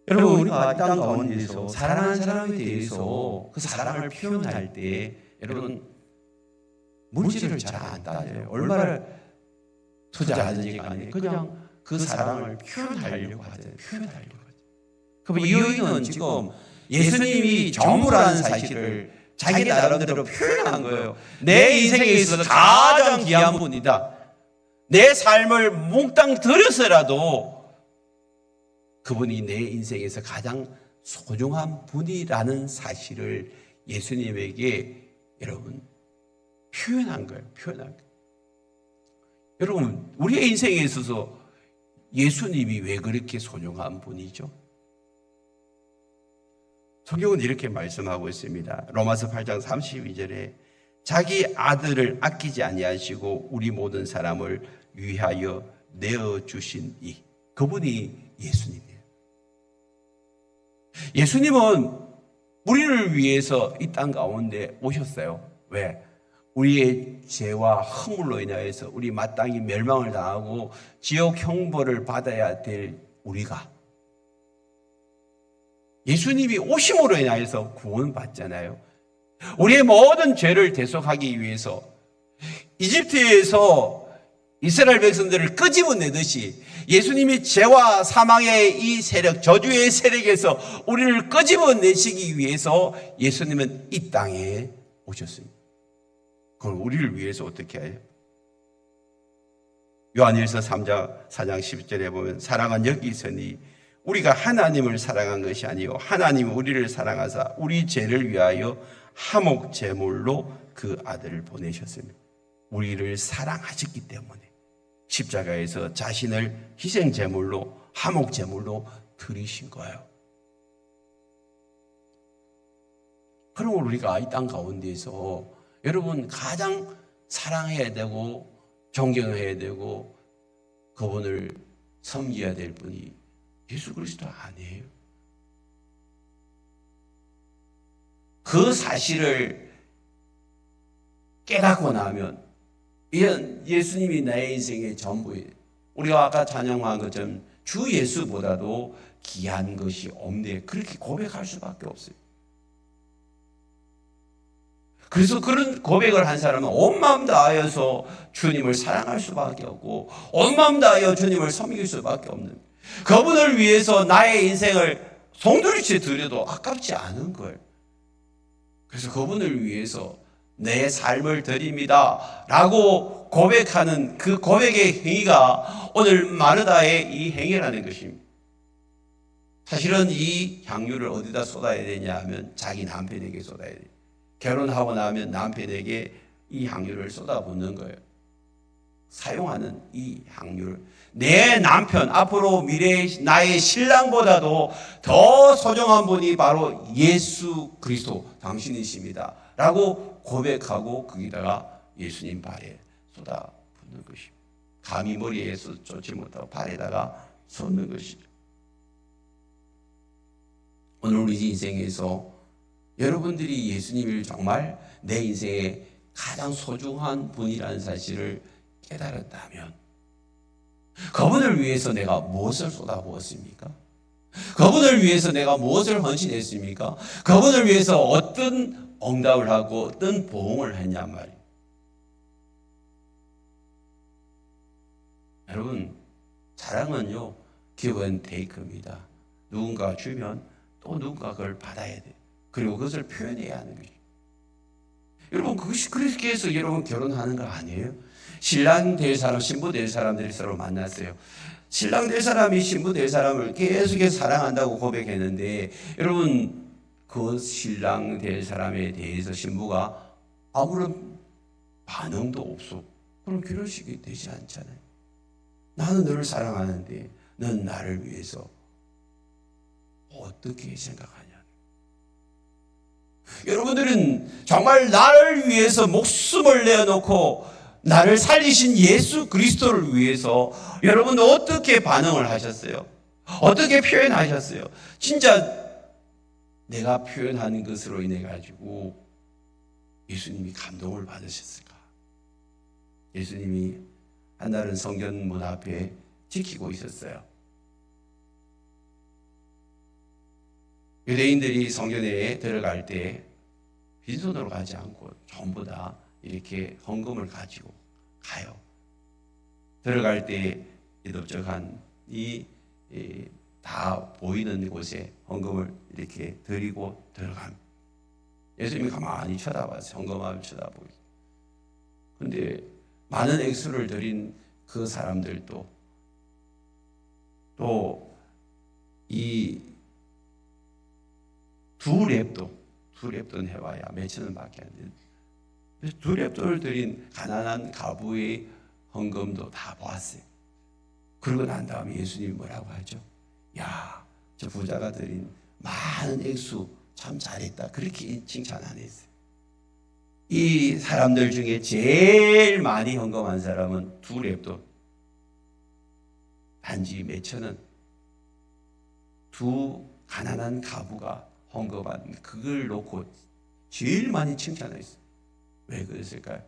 여러분, 우리가 이 땅 가운데서 사랑하는 사람에 대해서 그 사랑을 표현할 때 여러분 물질을 잘 안 따져요. 얼마를 투자하는지가 아니에요. 그냥 그 사랑을 표현하려고 하잖아요. 그럼 이 여인은 지금 예수님이 전부라는 사실을 자기 나름대로 표현한 거예요. 내 인생에 있어서 가장 귀한 분이다. 내 삶을 몽땅 들여서라도 그분이 내 인생에서 가장 소중한 분이라는 사실을 예수님에게 여러분 표현한 거예요. 여러분, 우리의 인생에 있어서 예수님이 왜 그렇게 소중한 분이죠? 성경은 이렇게 말씀하고 있습니다. 로마서 8장 32절에 자기 아들을 아끼지 아니하시고 우리 모든 사람을 위하여 내어주신 이 그분이 예수님이에요. 예수님은 우리를 위해서 이 땅 가운데 오셨어요. 왜? 우리의 죄와 허물로 인하여서 우리 마땅히 멸망을 당하고 지옥 형벌을 받아야 될 우리가 예수님이 오심으로 인하여서 구원받잖아요. 우리의 모든 죄를 대속하기 위해서 이집트에서 이스라엘 백성들을 끄집어내듯이 예수님이 죄와 사망의 이 세력, 저주의 세력에서 우리를 끄집어내시기 위해서 예수님은 이 땅에 오셨습니다. 그걸 우리를 위해서 어떻게 해요? 요한일서 3장 4장 10절에 보면 사랑은 여기 있으니 우리가 하나님을 사랑한 것이 아니요 하나님이 우리를 사랑하사 우리 죄를 위하여 화목 제물로 그 아들을 보내셨습니다. 우리를 사랑하셨기 때문에 십자가에서 자신을 희생 제물로 화목 제물로 드리신 거예요. 그럼 우리가 이 땅 가운데에서 여러분 가장 사랑해야 되고 존경해야 되고 그분을 섬겨야 될 분이 예수 그리스도 아니에요. 그 사실을 깨닫고 나면 이런 예수님이 나의 인생의 전부예요. 우리가 아까 찬양한 것처럼 주 예수보다도 귀한 것이 없네. 그렇게 고백할 수밖에 없어요. 그래서 그런 고백을 한 사람은 온 마음 다하여서 주님을 사랑할 수밖에 없고 온 마음 다하여 주님을 섬길 수밖에 없는, 그분을 위해서 나의 인생을 송두리째 드려도 아깝지 않은 걸. 그래서 그분을 위해서 내 삶을 드립니다 라고 고백하는 그 고백의 행위가 오늘 마르다의 이 행위라는 것입니다. 사실은 이 향유를 어디다 쏟아야 되냐 하면 자기 남편에게 쏟아야 돼요. 결혼하고 나면 남편에게 이 향유를 쏟아붓는 거예요. 사용하는 이 향유를 내 남편, 앞으로 미래의 나의 신랑보다도 더 소중한 분이 바로 예수 그리스도 당신이십니다 라고 고백하고 거기다가 예수님 발에 쏟아붓는 것입니다. 감히 머리에 쏟지 못하고 발에다가 쏟는 것이죠. 오늘 우리 인생에서 여러분들이 예수님을 정말 내 인생의 가장 소중한 분이라는 사실을 깨달았다면 그분을 위해서 내가 무엇을 쏟아부었습니까? 그분을 위해서 내가 무엇을 헌신했습니까? 그분을 위해서 어떤 응답을 하고 어떤 보응을 했냔 말이에요. 여러분, 사랑은요, give and take입니다. 누군가 주면 또 누군가 그걸 받아야 돼. 그리고 그것을 표현해야 하는 거죠. 여러분, 그것이 그렇게 해서 여러분 결혼하는 거 아니에요? 신랑 될 사람, 신부 될 사람들이 서로 만났어요. 신랑 될 사람이 신부 될 사람을 계속해서 사랑한다고 고백했는데, 여러분, 그 신랑 될 사람에 대해서 신부가 아무런 반응도 없어. 그럼 결혼식이 되지 않잖아요. 나는 너를 사랑하는데 넌 나를 위해서 어떻게 생각하냐? 여러분들은 정말 나를 위해서 목숨을 내어놓고 나를 살리신 예수 그리스도를 위해서 여러분 어떻게 반응을 하셨어요? 어떻게 표현하셨어요? 진짜 내가 표현하는 것으로 인해 가지고 예수님이 감동을 받으셨을까? 예수님이 한날은 성전 문 앞에 지키고 있었어요. 유대인들이 성전에 들어갈 때 빈손으로 가지 않고 전부 다 이렇게 헌금을 가지고 가요. 들어갈 때 넓적한 다 보이는 곳에 헌금을 이렇게 드리고 들어갑니다. 예수님이 가만히 쳐다봤어요. 헌금함을 쳐다보고. 그런데 많은 액수를 드린 그 사람들도 또 이 두 랩돈 해봐야 몇천 원밖에 안 되는 두 랩돈을 드린 가난한 가부의 헌금도 다 보았어요. 그러고 난 다음에 예수님이 뭐라고 하죠? 야, 저 부자가 드린 많은 액수 참 잘했다. 그렇게 칭찬 안 했어요. 이 사람들 중에 제일 많이 헌금한 사람은 두 랩돈, 단지 몇천 원. 두 가난한 가부가 헌금한 그걸 놓고 제일 많이 칭찬했어요. 왜 그랬을까요?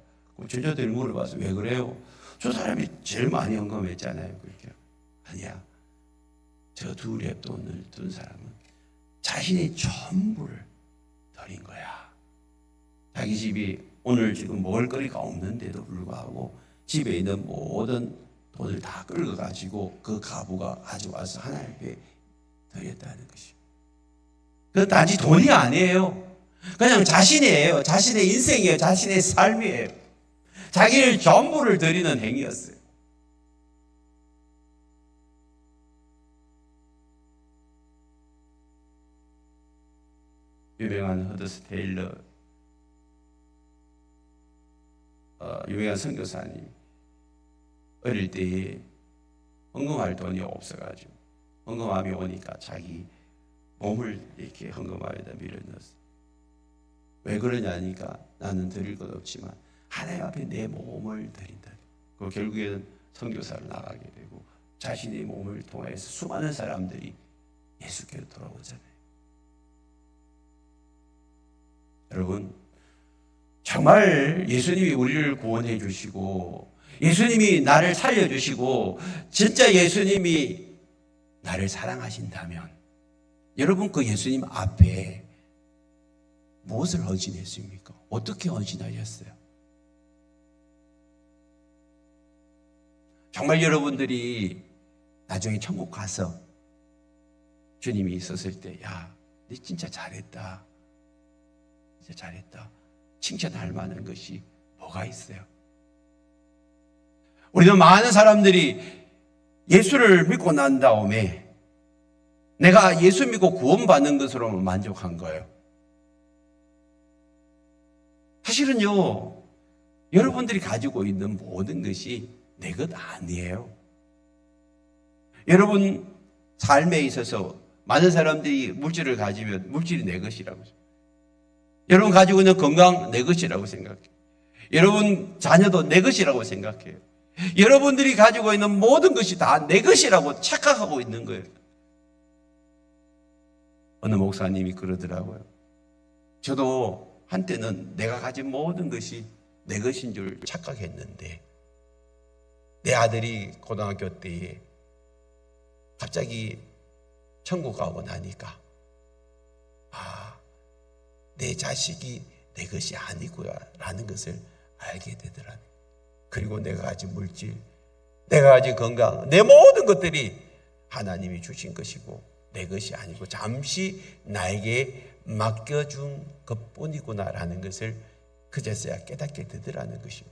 제자들이 물어봐서 왜 그래요? 저 사람이 제일 많이 헌금했잖아요. 그렇게. 아니야. 저 두 랩돈을 둔 사람은 자신의 전부를 드린 거야. 자기 집이 오늘 지금 먹을 거리가 없는데도 불구하고 집에 있는 모든 돈을 다 끌어가지고 그 가부가 가져와서 하나님께 드렸다는 것이. 그 단지 돈이 아니에요. 그냥 자신이에요. 자신의 인생이에요. 자신의 삶이에요. 자기를 전부를 드리는 행위였어요. 유명한 허더스 테일러, 유명한 선교사님, 어릴 때에 헌금할 돈이 없어가지고 헌금함이 오니까 자기 몸을 이렇게 헌금함에다 밀어넣었어요. 왜 그러냐니까 나는 드릴 것 없지만 하나님 앞에 내 몸을 드린다. 그 결국에는 선교사로 나가게 되고 자신의 몸을 통해서 수많은 사람들이 예수께로 돌아오잖아요. 여러분, 정말 예수님이 우리를 구원해 주시고 예수님이 나를 살려주시고 진짜 예수님이 나를 사랑하신다면 여러분 그 예수님 앞에 무엇을 헌신했습니까? 어떻게 헌신하셨어요? 정말 여러분들이 나중에 천국 가서 주님이 있었을 때, 야, 너 진짜 잘했다. 진짜 잘했다. 칭찬할 만한 것이 뭐가 있어요? 우리는 많은 사람들이 예수를 믿고 난 다음에 내가 예수 믿고 구원받는 것으로만 만족한 거예요. 사실은요, 여러분들이 가지고 있는 모든 것이 내 것 아니에요. 여러분 삶에 있어서 많은 사람들이 물질을 가지면 물질이 내 것이라고 생각해요. 여러분 가지고 있는 건강 내 것이라고 생각해요. 여러분 자녀도 내 것이라고 생각해요. 여러분들이 가지고 있는 모든 것이 다 내 것이라고 착각하고 있는 거예요. 어느 목사님이 그러더라고요. 저도 한때는 내가 가진 모든 것이 내 것인 줄 착각했는데 내 아들이 고등학교 때에 갑자기 천국 가고 나니까 내 자식이 내 것이 아니구나 라는 것을 알게 되더라고요. 그리고 내가 가진 물질, 내가 가진 건강, 내 모든 것들이 하나님이 주신 것이고 내 것이 아니고 잠시 나에게 맡겨준 것뿐이구나라는 것을 그제서야 깨닫게 되더라는 것이요.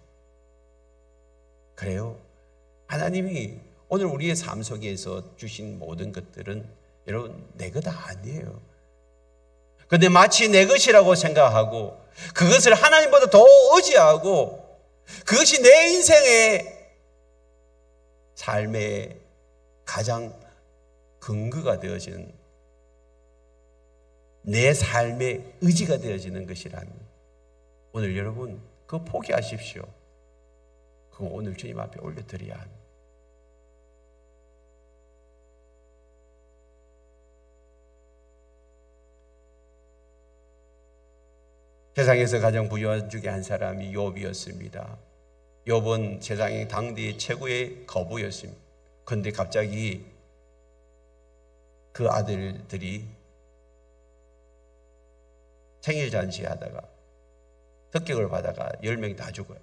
그래요. 하나님이 오늘 우리의 삶 속에서 주신 모든 것들은 여러분 내 것 아니에요. 그런데 마치 내 것이라고 생각하고 그것을 하나님보다 더 의지하고 그것이 내 인생의 삶의 가장 근거가 되어지는 내 삶의 의지가 되어지는 것이라면 오늘 여러분 그거 포기하십시오. 그거 오늘 주님 앞에 올려드려야 합니다. 세상에서 가장 부유한 중에 한 사람이 욥이었습니다. 욥은 세상의 당대의 최고의 거부였습니다. 그런데 갑자기 그 아들들이 생일 잔치하다가 습격을 받아가 10명이 다 죽어요.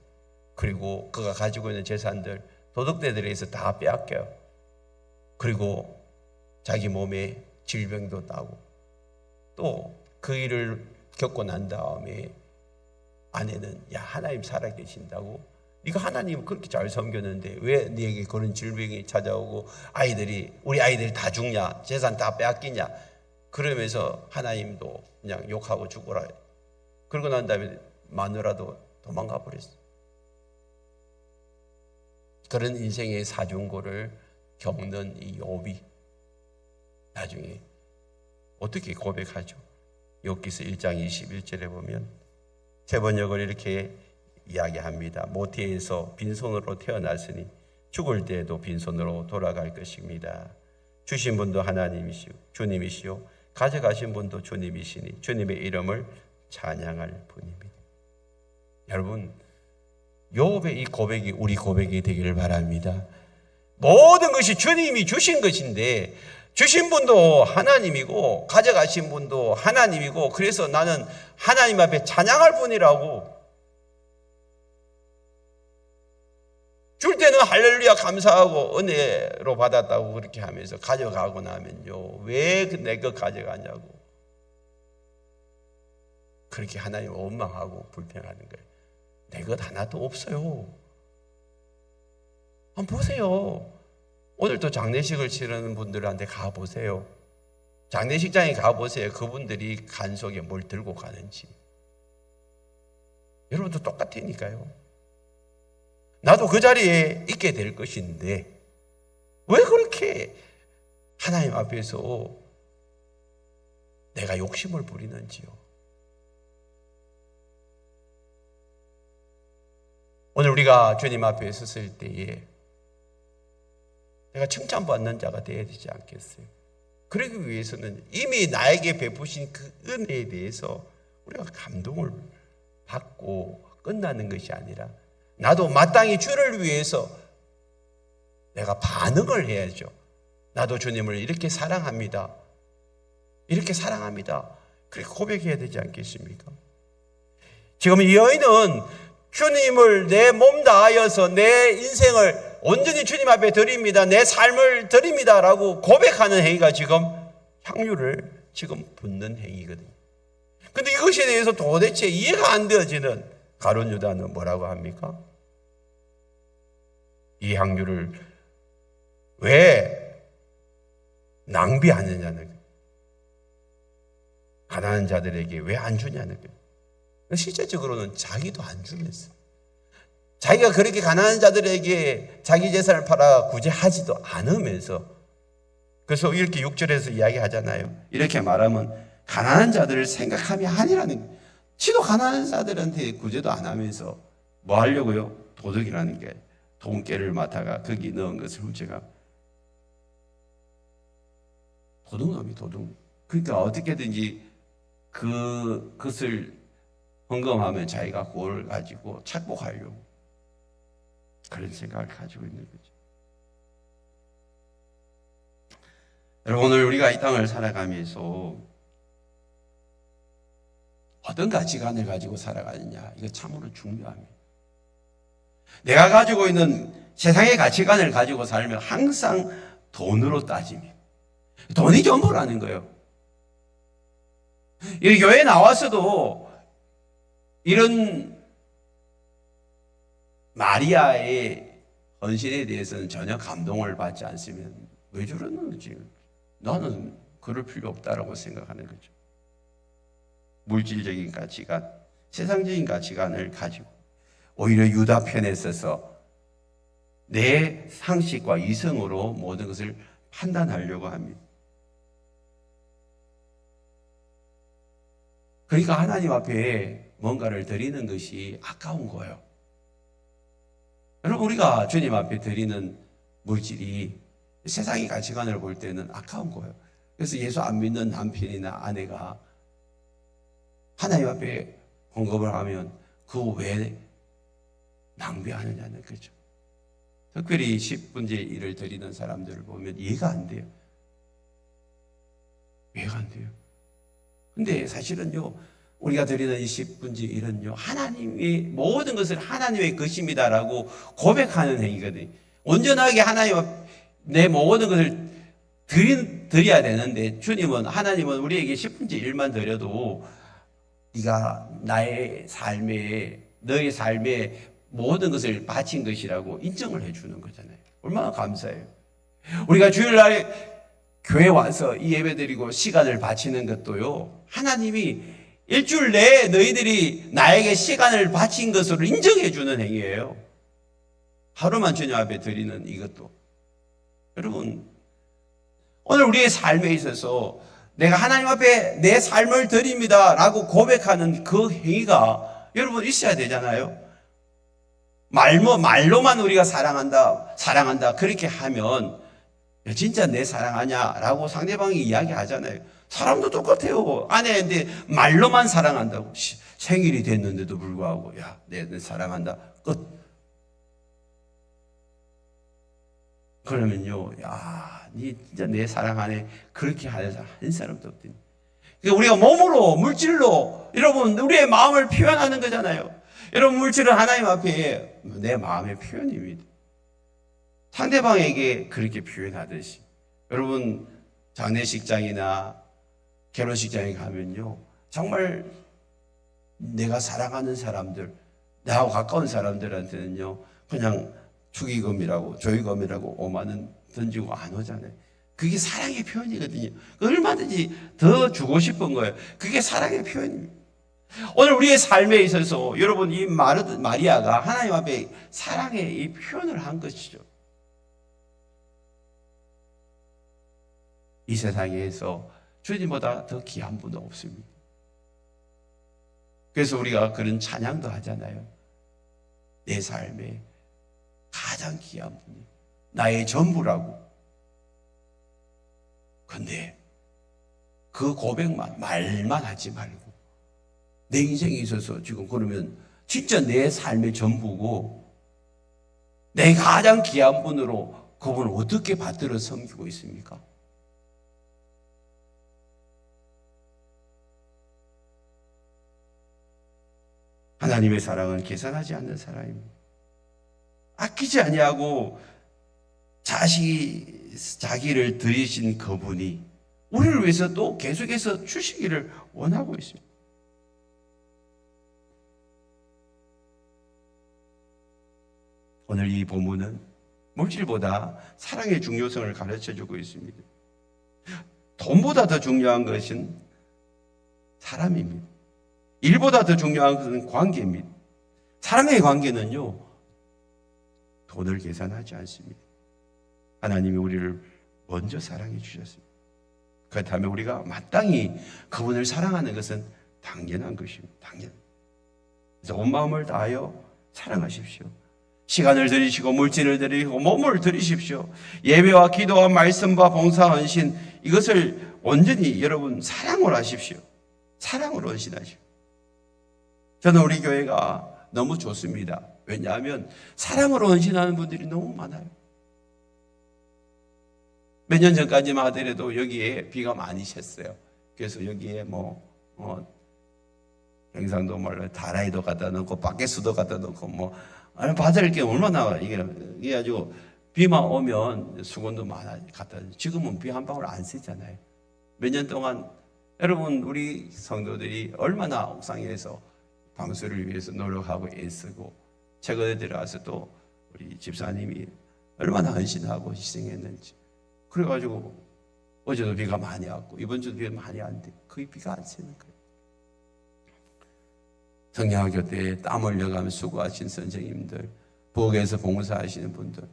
그리고 그가 가지고 있는 재산들 도둑들에 의해서 다 빼앗겨요. 그리고 자기 몸에 질병도 나고 또 그 일을 겪고 난 다음에 아내는 야 하나님 살아계신다고 네가 하나님을 그렇게 잘 섬겼는데 왜 네게 그런 질병이 찾아오고 우리 아이들이 다 죽냐 재산 다 빼앗기냐 그러면서 하나님도 그냥 욕하고 죽어라. 그러고 난 다음에 마누라도 도망가 버렸어요. 그런 인생의 사중고를 겪는 이 욥이 나중에 어떻게 고백하죠? 욥기서 1장 21절에 보면 세 번역을 이렇게 이야기합니다. 모태에서 빈손으로 태어났으니 죽을 때에도 빈손으로 돌아갈 것입니다. 주신 분도 하나님이시오 주님이시오 가져가신 분도 주님이시니 주님의 이름을 찬양할 뿐입니다. 여러분 욥의 이 고백이 우리 고백이 되기를 바랍니다. 모든 것이 주님이 주신 것인데 주신 분도 하나님이고 가져가신 분도 하나님이고 그래서 나는 하나님 앞에 찬양할 뿐이라고 줄 때는 할렐루야 감사하고 은혜로 받았다고 그렇게 하면서 가져가고 나면요 왜 내 것 가져가냐고 그렇게 하나님 원망하고 불평하는 거예요. 내 것 하나도 없어요. 한번 보세요. 오늘도 장례식을 치르는 분들한테 가보세요. 장례식장에 가보세요. 그분들이 간 속에 뭘 들고 가는지. 여러분도 똑같으니까요. 나도 그 자리에 있게 될 것인데 왜 그렇게 하나님 앞에서 내가 욕심을 부리는지요. 오늘 우리가 주님 앞에 섰을 때에 내가 칭찬받는 자가 되어야 되지 않겠어요? 그러기 위해서는 이미 나에게 베푸신 그 은혜에 대해서 우리가 감동을 받고 끝나는 것이 아니라 나도 마땅히 주를 위해서 내가 반응을 해야죠. 나도 주님을 이렇게 사랑합니다. 이렇게 사랑합니다. 그렇게 고백해야 되지 않겠습니까? 지금 이 여인은 주님을 내 몸 다하여서 내 인생을 온전히 주님 앞에 드립니다. 내 삶을 드립니다. 라고 고백하는 행위가 지금 향유를 지금 붓는 행위거든요. 근데 이것에 대해서 도대체 이해가 안 되어지는 가룟 유다는 뭐라고 합니까? 이 향유를 왜 낭비하느냐는 거예요. 가난한 자들에게 왜 안 주냐는 거예요. 실제적으로는 자기도 안 주면서, 자기가 그렇게 가난한 자들에게 자기 재산을 팔아 구제하지도 않으면서, 그래서 이렇게 6절에서 이야기하잖아요. 이렇게 말하면 가난한 자들을 생각함이 아니라는 거예요. 지도 가난한 자들한테 구제도 안 하면서 뭐 하려고요? 도둑이라는 게 돈깨를 맡아가 거기 넣은 것을 훔쳐가. 도둑놈이 도둑. 그러니까 어떻게든지 그것을 헌금하면 자기가 그걸 가지고 착복하려고 그런 생각을 가지고 있는 거죠. 여러분, 오늘 우리가 이 땅을 살아가면서 어떤 가치관을 가지고 살아가느냐, 이거 참으로 중요합니다. 내가 가지고 있는 세상의 가치관을 가지고 살면 항상 돈으로 따집니다. 돈이 전부라는 거예요. 이 교회에 나와서도 이런 마리아의 헌신에 대해서는 전혀 감동을 받지 않으면 왜 저러는지 나는 그럴 필요 없다라고 생각하는 거죠. 물질적인 가치관, 세상적인 가치관을 가지고 오히려 유다 편에 서서 내 상식과 이성으로 모든 것을 판단하려고 합니다. 그러니까 하나님 앞에 뭔가를 드리는 것이 아까운 거예요. 여러분, 우리가 주님 앞에 드리는 물질이 세상의 가치관을 볼 때는 아까운 거예요. 그래서 예수 안 믿는 남편이나 아내가 하나님 앞에 헌금을 하면 그거 왜 낭비하느냐는 거죠. 특별히 10분의 1을 드리는 사람들을 보면 이해가 안 돼요. 이해가 안 돼요. 근데 사실은요, 우리가 드리는 이 10분의 1은요, 하나님이 모든 것을 하나님의 것입니다라고 고백하는 행위거든요. 온전하게 하나님 앞 내 모든 것을 드려야 되는데, 하나님은 우리에게 10분의 1만 드려도 네가 나의 삶에, 너의 삶에 모든 것을 바친 것이라고 인정을 해주는 거잖아요. 얼마나 감사해요. 우리가 주일날 교회 와서 이 예배 드리고 시간을 바치는 것도요, 하나님이 일주일 내에 너희들이 나에게 시간을 바친 것으로 인정해 주는 행위예요. 하루만 주님 앞에 드리는 이것도. 여러분, 오늘 우리의 삶에 있어서 내가 하나님 앞에 내 삶을 드립니다 라고 고백하는 그 행위가 여러분 있어야 되잖아요. 말로만 우리가 사랑한다 그렇게 하면 진짜 내 사랑하냐 라고 상대방이 이야기하잖아요. 사람도 똑같아요. 아내인데 말로만 사랑한다고, 생일이 됐는데도 불구하고 야, 내 사랑한다, 끝. 그러면요, 야, 니 진짜 내 사랑하네, 그렇게 하는 사람 한 사람도 없더니. 그러니까 우리가 몸으로, 물질로 여러분 우리의 마음을 표현하는 거잖아요. 여러분, 물질은 하나님 앞에 내 마음의 표현입니다. 상대방에게 그렇게 표현하듯이. 여러분, 장례식장이나 결혼식장에 가면요, 정말 내가 사랑하는 사람들, 나하고 가까운 사람들한테는요, 그냥 축의금이라고 조의금이라고 5만 원 던지고 안 오잖아요. 그게 사랑의 표현이거든요. 얼마든지 더 주고 싶은 거예요. 그게 사랑의 표현입니다. 오늘 우리의 삶에 있어서 여러분, 이 마리아가 하나님 앞에 사랑의 이 표현을 한 것이죠. 이 세상에서 주님보다 더 귀한 분은 없습니다. 그래서 우리가 그런 찬양도 하잖아요. 내 삶에 가장 귀한 분이 나의 전부라고. 근데 그 고백만, 말만 하지 말고 내 인생에 있어서 지금 그러면 진짜 내 삶의 전부고 내 가장 귀한 분으로 그분을 어떻게 받들어 섬기고 있습니까? 하나님의 사랑은 계산하지 않는 사랑입니다. 아끼지 아니하고 자기를 드리신 그분이 우리를 위해서 또 계속해서 주시기를 원하고 있습니다. 오늘 이 본문은 물질보다 사랑의 중요성을 가르쳐주고 있습니다. 돈보다 더 중요한 것은 사람입니다. 일보다 더 중요한 것은 관계입니다. 사랑의 관계는요, 돈을 계산하지 않습니다. 하나님이 우리를 먼저 사랑해 주셨습니다. 그렇다면 우리가 마땅히 그분을 사랑하는 것은 당연한 것입니다. 그래서 온 마음을 다하여 사랑하십시오. 시간을 들이시고 물질을 들이시고 몸을 들이십시오. 예배와 기도와 말씀과 봉사 헌신, 이것을 온전히 여러분 사랑으로 하십시오. 사랑으로 헌신하십시오. 저는 우리 교회가 너무 좋습니다. 왜냐하면 사랑으로 헌신하는 분들이 너무 많아요. 몇 년 전까지만 하더라도 여기에 비가 많이 샜어요. 그래서 여기에 경상도 말로 다라이도 갖다 놓고 바켓수도 갖다 놓고 받을 게 얼마나 이게 가지고 비만 오면 수건도 많아 갖다. 지금은 비 한 방울 안 쓰잖아요. 몇 년 동안 여러분 우리 성도들이 얼마나 옥상에서 방수를 위해서 노력하고 애쓰고 최근에 들어와서 또 우리 집사님이 얼마나 헌신하고 희생했는지. 그래가지고 어제도 비가 많이 왔고 이번 주도 비가 많이 왔는데 거의 비가 안 새는 거예요. 성령학교 때 땀 흘려가며 수고하신 선생님들, 부엌에서 봉사하시는 분들,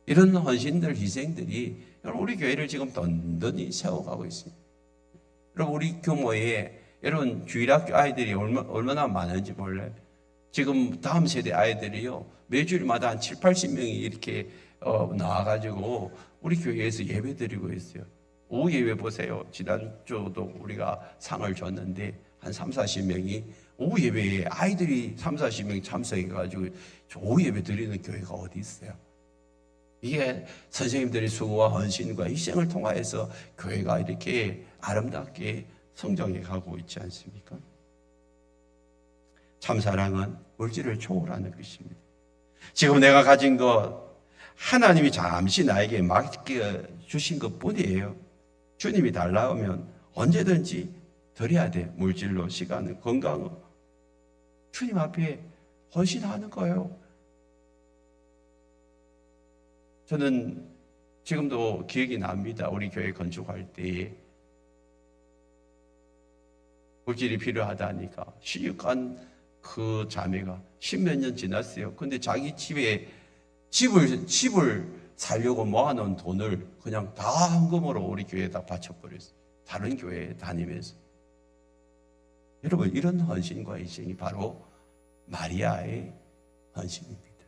이런 헌신들, 희생들이 우리 교회를 지금 든든히 세워가고 있습니다. 여러분 우리 교모에 여러분 주일학교 아이들이 얼마나 많은지 몰라요. 지금 다음 세대 아이들이요 매주일마다 한 7, 80명이 이렇게 나와가지고 우리 교회에서 예배 드리고 있어요. 오후 예배 보세요. 지난주도 우리가 상을 줬는데 한 3, 40명이 오후 예배에 아이들이 3, 40명이 참석해가지고 오후 예배 드리는 교회가 어디 있어요? 이게 선생님들의 수고와 헌신과 희생을 통하여서 교회가 이렇게 아름답게 성장해 가고 있지 않습니까? 참사랑은 물질을 초월하는 것입니다. 지금 내가 가진 것 하나님이 잠시 나에게 맡겨주신 것뿐이에요. 주님이 달라오면 언제든지 드려야 돼. 물질로, 시간을, 건강을. 주님 앞에 헌신하는 거예요. 저는 지금도 기억이 납니다. 우리 교회 건축할 때에 물질이 필요하다니까 시집간 그 자매가 10몇 년 지났어요. 근데 자기 집에 집을 살려고 모아놓은 돈을 그냥 다 헌금으로 우리 교회에다 바쳐버렸어요. 다른 교회에 다니면서. 여러분 이런 헌신과 희생이 바로 마리아의 헌신입니다.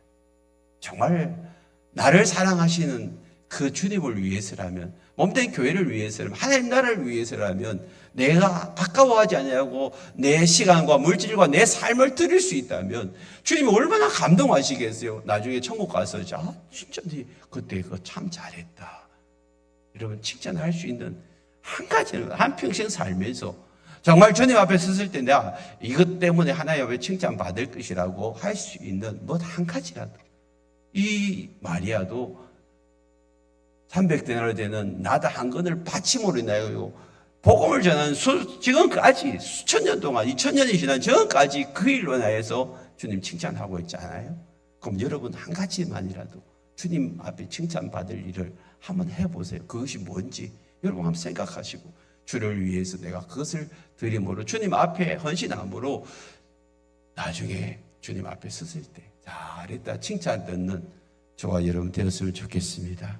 정말 나를 사랑하시는 그 주님을 위해서라면, 몸된 교회를 위해서라면, 하나님 나라를 위해서라면 내가 가까워하지 않냐고 내 시간과 물질과 내 삶을 드릴 수 있다면 주님이 얼마나 감동하시겠어요. 나중에 천국 가서 진짜 네 그때 그거 참 잘했다. 여러분 칭찬할 수 있는 한 가지는 한평생 살면서 정말 주님 앞에 섰을 때 내가 이것 때문에 하나님 앞에 칭찬받을 것이라고 할 수 있는 뭐 한 가지라도. 이 마리아도 300데나리 되는 나다 한 건을 바침으로 인하여 복음을 전하는 지금까지 수천 년 동안 2000년이 지난 지금까지 그 일로 인하여서 주님 칭찬하고 있잖아요. 그럼 여러분 한 가지만이라도 주님 앞에 칭찬받을 일을 한번 해보세요. 그것이 뭔지 여러분 한번 생각하시고 주를 위해서 내가 그것을 드림으로 주님 앞에 헌신함으로 나중에 주님 앞에 섰을 때 잘했다 칭찬 듣는 저와 여러분 되었으면 좋겠습니다.